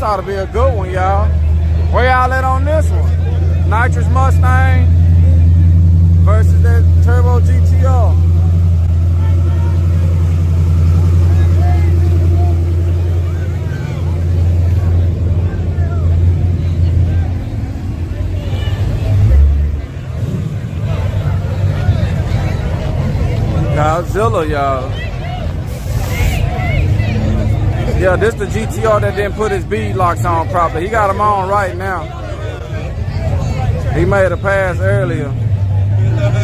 ought to be a good one, y'all. Where y'all at on this one? NITROUS Mustang versus that Turbo GTR. Godzilla, y'all. Yeah, this the GTR that didn't put his bead locks on properly. He got them on right now. He made a pass earlier.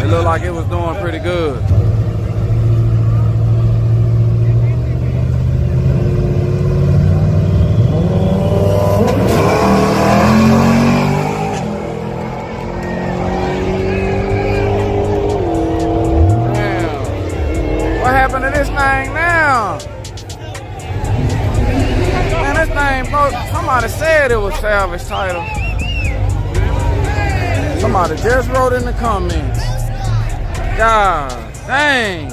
It looked like it was doing pretty good. Damn. What happened to this thing now? Man, this thing, bro, somebody said it was salvage title. Somebody just wrote in the comments. God dang.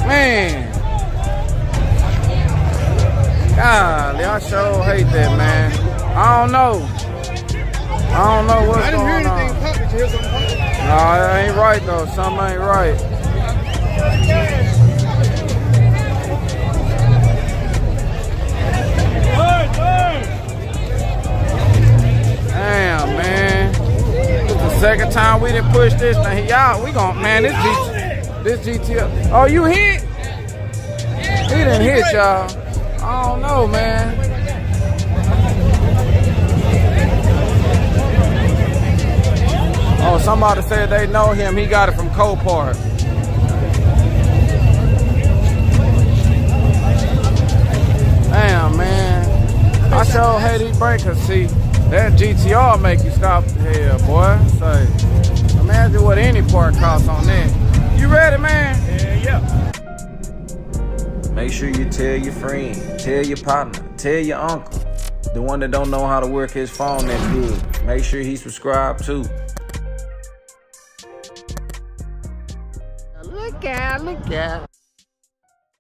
Man. Golly, I sure hate that, man. I don't know. I don't know what's going on. No, it ain't right though. Something ain't right. Damn, man. This is the second time we didn't push this thing. Y'all, we gon', man, this GTR. Oh, you hit? He didn't hit, y'all. I don't know, man. Oh, somebody said they know him. He got it from Copart. Damn, man. I sure hate these breakers. See, that GTR make you stop the hell, boy. Say, imagine what any part costs on that. You ready, man? Yeah. Make sure you tell your friend, tell your partner, tell your uncle. The one that don't know how to work his phone that good. Make sure he subscribed too. Look out, look out.